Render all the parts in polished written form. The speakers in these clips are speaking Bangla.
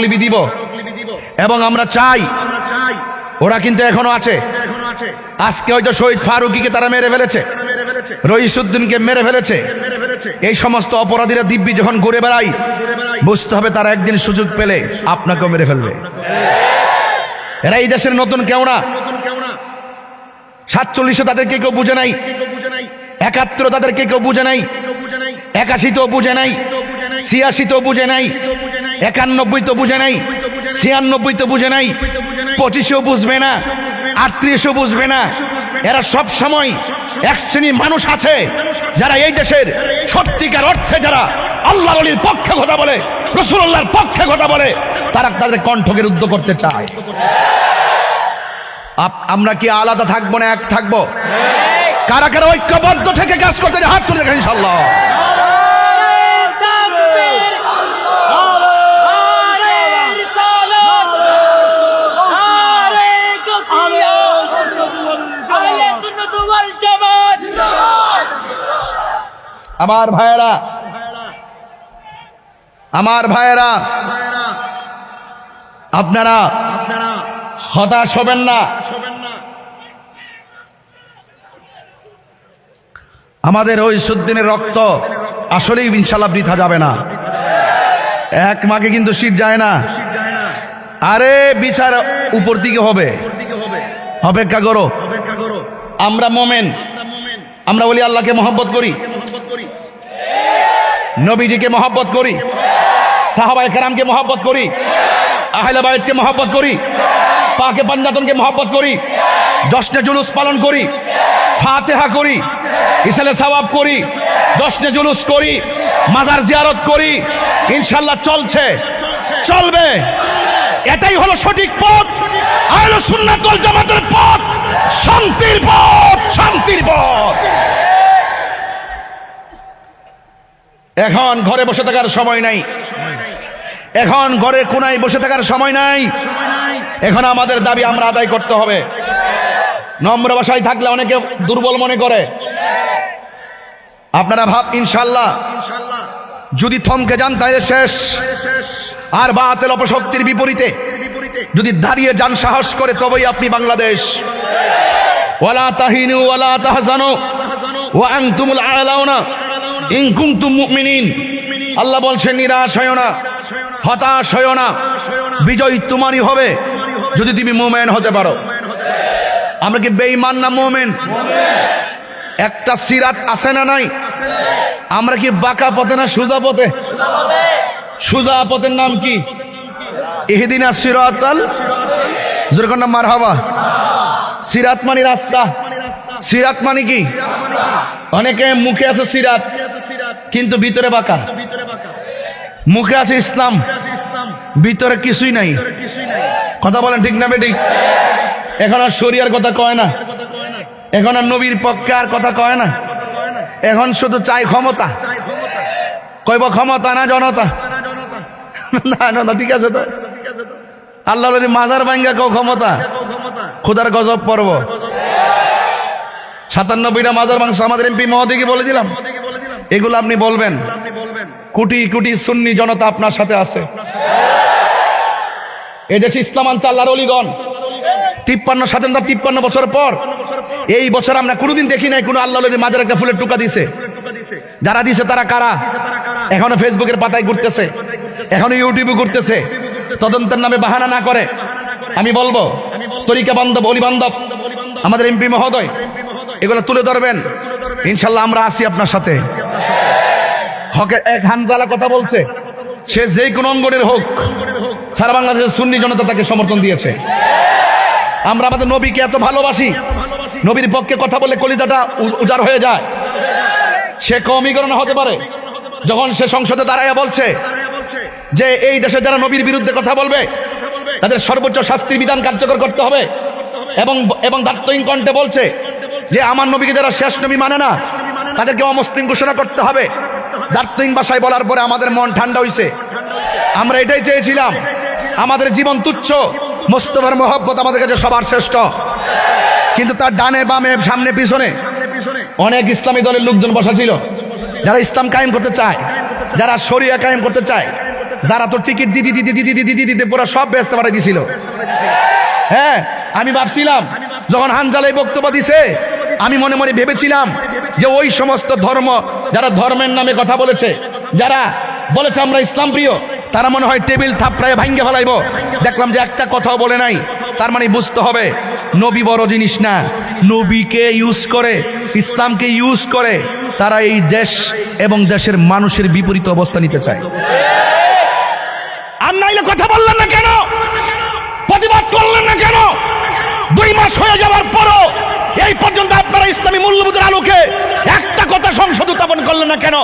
লিপি দিব এবং আমরা চাই ওরা কিন্তু এখনো আছে। আজকে হয়তো শহীদ ফারুকীকে তারা মেরে ফেলেছে, রইসুদ্দিনকে মেরে ফেলেছে। এই সমস্ত অপরাধীরা দিব্যি যখন ঘুরে বেড়াই, বুঝতে হবে তারা একদিন সুযোগ পেলে আপনাকেও মেরে ফেলবে। এরা এই দেশের নতুন কেউ না। 47 তাদেরকে কেউ বুঝে নাই, 71 তাদেরকে কেউ বুঝে নাই, 81 তো বুঝে নাই, 86 তো বুঝে নাই, 91 তো বুঝে নাই, 96 তো বুঝে নাই, 25ও বুঝবে না, 38ও বুঝবে না। এরা সব সময় এক শ্রেণীর মানুষ আছে যারা এই দেশের সত্যিকার অর্থে যারা আল্লাহর ওলির পক্ষে কথা বলে, রাসূলুল্লাহর পক্ষে কথা বলে, তারা তাদের কণ্ঠকে রুদ্ধ করতে চায়। আমরা কি আলাদা থাকবো না এক থাকবো? কারা কারা ঐক্যবদ্ধ থেকে কাজ করতে হাত তুলে দেখেন ইনশাআল্লাহ। আমার ভাইয়েরা, আমার ভাইয়েরা, আপনারা হতাশ হবেন না। আমাদের রইসুদ্দিনের রক্ত আসলেই ইনশাআল্লাহ বৃথা যাবে না। এক মাকে কিন্তু শীত যায় না। আরে বিচার উপর দিকে হবে, অপেক্ষা করো। আমরা মোমেন, আমরা বলি আল্লাহকে মহব্বত করি, নবীজিকে মহব্বত করি, সাহাবায়ে কেরামকে মহব্বত করি, আহলে বাইতকে মহব্বত করি, পাকে পাঞ্জাতনকে মহব্বত করি, জশ্নে জুলুস পালন করি, ফাতিহা করি, ইসালে সওয়াব করি, জশ্নে জুলুস করি, মাজার জিয়ারত করি। ইনশাআল্লাহ চলছে, চলবে। এটাই হলো সঠিক পথ, আহলে সুন্নাত ওয়াল জামাতের পথ, শান্তির পথ, শান্তির পথ। এখন ঘরে বসে থাকার সময় নাই, এখন ঘরে কোনায় বসে থাকার সময় নাই। এখন আমাদের দাবি আমরা আদায় করতে হবে। নম্র ভাষায় থাকলে অনেকে দুর্বল মনে করে। আপনারা ভাব ইনশাআল্লাহ যদি থমকে যান তাহলে শেষ। আর বাতিল অপশক্তির বিপরীতে যদি দাঁড়িয়ে যান সাহস করে, তবেই আপনি বাংলাদেশ। ওয়ালা তাহিনু ওয়ালা তাহজানু ওয়া আনতুমুল আ'লাউনা ইন কুনতুম মুমিনিন। আল্লাহ বলছেন নিরাশ হয়ো না, হতাশ হয়ো না, বিজয় তোমারই হবে যদি তুমি মুমিন হতে পারো। আমরা কি বেঈমান না মুমিন? একটা সিরাত আছে না নাই? আমরা কি বাঁকা পথে না সোজা পথে? সোজা পথের নাম কি? ইহদিনাস সিরাতাল, যেরকম নাম মারহাবা। সিরাত মানে রাস্তা, সিরাত মানে কি? অনেকে মুখে আছে সিরাত কিন্তু ভিতরে বাঁকা। মুখে আছে ইসলাম, ভিতরে কিছুই নাই। কথা বলেন ঠিক না বেঠিক? এখন আর শরিয়ার কথা কয় না, এখন আর নবীর পক্ষে আর কথা কয় না। এখন শুধু চাই ক্ষমতা। কইব ক্ষমতা না জনতা? না না, ঠিক আছে তো। আল্লাহর মাজার ভাঙ্গা কেউ ক্ষমতা? খোদার গজব পর্ব 97টা মাজার ভাঙছ। আমাদের এমপি মহোদয়কে বলে দিলাম, এগুলো আপনি বলবেন। কোটি কোটি সুন্নি জনতা আপনার সাথে আছে। এদেশে ইসলাম আনছে আল্লাহর ওলিগণ। 53 বছর পর এই বছর আমরা কোনোদিন দেখি নাই কোনো আল্লাহর ওলির মাজারে একটা ফুলের টুকা দিছে। যারা দিছে তারা কারা? এখনো ফেসবুকের পাতায় ঘুরতেছে, এখনো ইউটিউবে ঘুরতেছে। তদন্তের নামে বাহানা না করে আমি বলবো, তরিকা বান্ধব, অলি বান্ধব আমাদের এমপি মহোদয় এগুলো তুলে ধরবেন। ইনশাল্লাহ আমরা আছি আপনার সাথে। হকের এক হানজালা কথা বলছে, সে যে কোনো অঙ্গনের হোক, সারা বাংলাদেশের সুন্নি জনতা তাকে সমর্থন দিয়েছে। আমরা আমাদের নবীকে এত ভালোবাসি, নবীর পক্ষে কথা বলে কলিজাটা উজাড় হয়ে যায়। সে কওমীকরণ হতে পারে যখন সে সংসদে দাঁড়ায় বলছে যে এই দেশে যারা নবীর বিরুদ্ধে কথা বলবে তাদের সর্বোচ্চ শাস্তির বিধান কার্যকর করতে হবে, এবং দার্থহীন কণ্ঠে বলছে যে আমার নবীকে যারা শেষ নবী মানে না তাদেরকে অমুসলিম ঘোষণা করতে হবে। দার্থহীন ভাষায় বলার পরে আমাদের মন ঠান্ডা হইছে। আমরা এটাই চেয়েছিলাম, আমাদের জীবন তুচ্ছ, মুস্তাফার মহব্বত আমাদের কাছে সবার শ্রেষ্ঠ। কিন্তু তার ডানে বামে সামনে পিছনে অনেক ইসলামী দলের লোকজন বসা ছিল, যারা ইসলাম কায়েম করতে চায়, যারা শরিয়া কায়েম করতে চায়, যারা তো টিকিট দিতে পুরো সব ব্যস্ত পাঠিয়ে দিছিল। হ্যাঁ, আমি ভাবছিলাম যখন হানজালাই বক্তব্য দিছে, আমি মনে মনে ভেবেছিলাম যে ওই সমস্ত ধর্ম যারা ধর্মের নামে কথা বলেছে, যারা বলেছে আমরা ইসলাম প্রিয়, তারা মনে হয় টেবিল থাপড়ায় ভাঙ্গে ফেলাইবো। দেখলাম যে একটা কথাও বলে নাই। তার মানে বুঝতে হবে নবী বড় জিনিস না, নবীকে ইউজ করে, ইসলামকে ইউজ করে তারা এই দেশ এবং দেশের মানুষের বিপরীত অবস্থা নিতে চায়। আর নাইলে কথা বললেন না কেন? প্রতিবাদ করলেন না কেন? 2 মাস হয়ে যাওয়ার পরও এই পর্যন্ত আপনারা ইসলামী মূল্যবোধের আলোকে একটা কথা সংসদ উত্থাপন করলেন না কেন?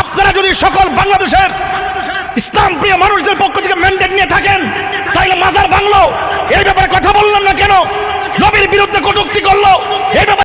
আপনারা যদি সকল বাংলাদেশের ইসলাম প্রিয় মানুষদের পক্ষ থেকে ম্যান্ডেট নিয়ে থাকেন, তাইলে মাজার ভাঙলো এই ব্যাপারে কথা বললেন না কেন? নবীর বিরুদ্ধে কটূক্তি করলো এই ব্যাপারে